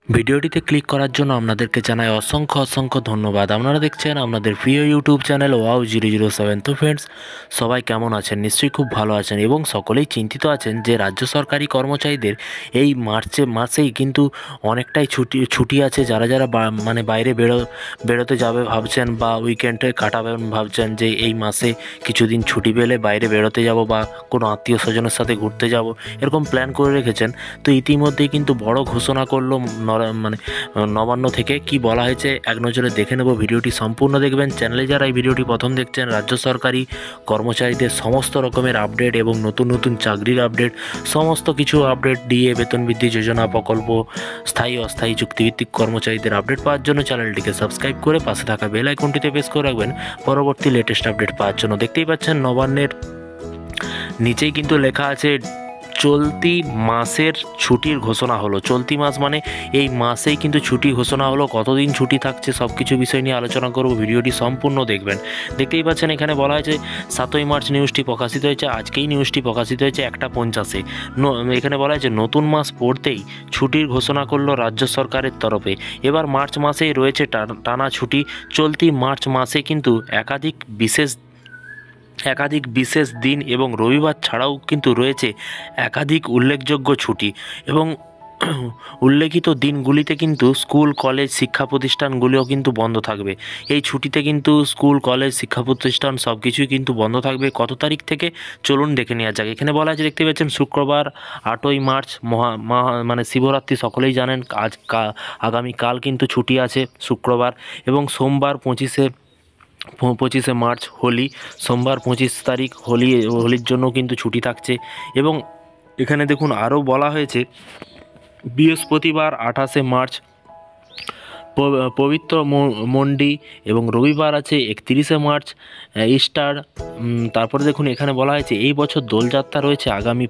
ভিডিওটিতে ক্লিক করার জন্য আপনাদেরকে জানাই অসংখ্য ধন্যবাদ। আপনারা দেখছেন আপনাদের প্রিয় ইউটিউব চ্যানেল wow007। তো ফ্রেন্ডস, সবাই কেমন আছেন? নিশ্চয়ই খুব ভালো আছেন এবং সকলেই চিন্তিত আছেন যে রাজ্য সরকারি কর্মচারীদের এই মাসেই কিন্তু অনেকটাই ছুটি আছে। যারা মানে বাইরে বেরোতে যাবে ভাবছেন বা উইকেন্ডে কাটাবেন ভাবছেন যে এই মাসে কিছুদিন ছুটি পেলে বাইরে বেরোতে যাব বা কোনো আত্মীয় স্বজনের সাথে ঘুরতে যাব, এরকম প্ল্যান করে রেখেছেন। তো ইতিমধ্যেই কিন্তু বড় ঘোষণা করলো নবান্ন থেকে। কি বলা হয়েছে এক নজরে দেখে নেব। ভিডিওটি সম্পূর্ণ দেখবেন। চ্যানেলে যারা এই ভিডিওটি প্রথম দেখছেন, রাজ্য সরকারি কর্মচারীদের সমস্ত রকমের আপডেট এবং নতুন চাকরির আপডেট, সমস্ত কিছু আপডেট দিয়ে বেতন বৃদ্ধি যোজনা, প্রকল্প, স্থায়ী অস্থায়ী চুক্তিভিত্তিক কর্মচারীদের আপডেট পাওয়ার জন্য চ্যানেলটিকে সাবস্ক্রাইব করে পাশে থাকা বেল আইকনটিতে প্রেস করে রাখবেন পরবর্তী লেটেস্ট আপডেট পাওয়ার জন্য। দেখতেই পাচ্ছেন নবান্নের নিচেই কিন্তু লেখা আছে চলতি মাসের ছুটির ঘোষণা হলো। চলতি মাস মানে এই মাসেই কিন্তু ছুটি ঘোষণা হলো। কতদিন ছুটি থাকছে সব কিছু বিষয় নিয়ে আলোচনা করব। ভিডিওটি সম্পূর্ণ দেখবেন। দেখতেই পাচ্ছেন এখানে বলা হয়েছে 7ই মার্চ নিউজটি প্রকাশিত হয়েছে। আজকেই নিউজটি প্রকাশিত হয়েছে 1:50-এ। এখানে বলা হয়েছে নতুন মাস পড়তেই ছুটির ঘোষণা করলো রাজ্য সরকারের তরফে। এবার মার্চ মাসেই রয়েছে টানা ছুটি। চলতি মার্চ মাসে কিন্তু একাধিক বিশেষ দিন এবং রবিবার ছাড়াও কিন্তু রয়েছে একাধিক উল্লেখযোগ্য ছুটি এবং উল্লেখিত দিনগুলিতে কিন্তু স্কুল কলেজ শিক্ষা প্রতিষ্ঠানগুলিও কিন্তু বন্ধ থাকবে। এই ছুটিতে কিন্তু স্কুল কলেজ শিক্ষা প্রতিষ্ঠান সব কিছুই কিন্তু বন্ধ থাকবে। কত তারিখ থেকে চলুন দেখে নেওয়া যাক। এখানে বলা আছে, দেখতে পাচ্ছেন শুক্রবার 8ই মার্চ মানে শিবরাত্রি, সকলেই জানেন। আগামীকাল কিন্তু ছুটি আছে শুক্রবার, এবং সোমবার 25শে মার্চ হোলি। সোমবার 25 তারিখ হোলির জন্য কিন্তু ছুটি থাকছে। এবং এখানে দেখুন আরও বলা হয়েছে বৃহস্পতিবার 28শে মার্চ পবিত্র মন্ডি, এবং রবিবার আছে 31শে মার্চ ইস্টার। তারপরে দেখুন এখানে বলা হয়েছে এই বছর দোলযাত্রা রয়েছে আগামী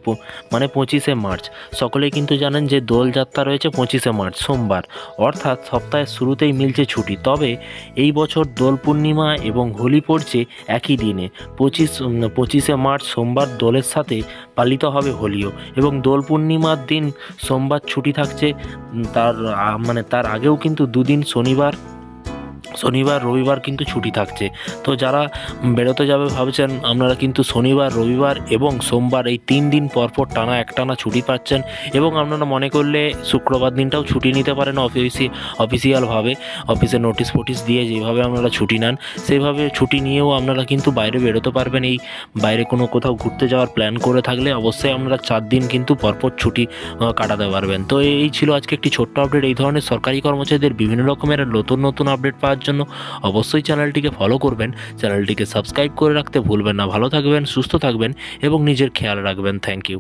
মানে 25শে মার্চ। সকলেই কিন্তু জানেন যে দোলযাত্রা রয়েছে 25শে মার্চ সোমবার, অর্থাৎ সপ্তাহের শুরুতেই মিলছে ছুটি। তবে এই বছর দোল পূর্ণিমা এবং হোলি পড়ছে একই দিনে। 25শে মার্চ সোমবার দোলের সাথে পালিত হবে হোলিও, এবং দোল পূর্ণিমার দিন সোমবার ছুটি থাকছে। তার আগেও কিন্তু দুদিন শনিবার রবিবার কিন্তু ছুটি থাকছে। তো যারা বেরোতে যাবে ভাবছেন, আপনারা কিন্তু শনিবার রবিবার এবং সোমবার এই 3 দিন পরপর একটানা ছুটি পাচ্ছেন। এবং আপনারা মনে করলে শুক্রবার দিনটাও ছুটি নিতে পারেন অফিসিয়ালভাবে, অফিসে নোটিশ ফোটিশ দিয়ে যেভাবে আপনারা ছুটি নেন সেইভাবে ছুটি নিয়েও আপনারা কিন্তু বাইরে বেরোতে পারবেন। এই বাইরে কোথাও ঘুরতে যাওয়ার প্ল্যান করে থাকলে অবশ্যই আপনারা 4 দিন কিন্তু পরপর ছুটি কাটাতে পারবেন। তো এই ছিল আজকে একটি ছোট্ট আপডেট। এই ধরনের সরকারি কর্মচারীদের বিভিন্ন রকমের নতুন আপডেট পাওয়ার জন্য অবশ্যই চ্যানেলটিকে ফলো করবেন, চ্যানেলটিকে সাবস্ক্রাইব করে রাখতে ভুলবেন না। ভালো থাকবেন, সুস্থ থাকবেন এবং নিজের খেয়াল রাখবেন। Thank you.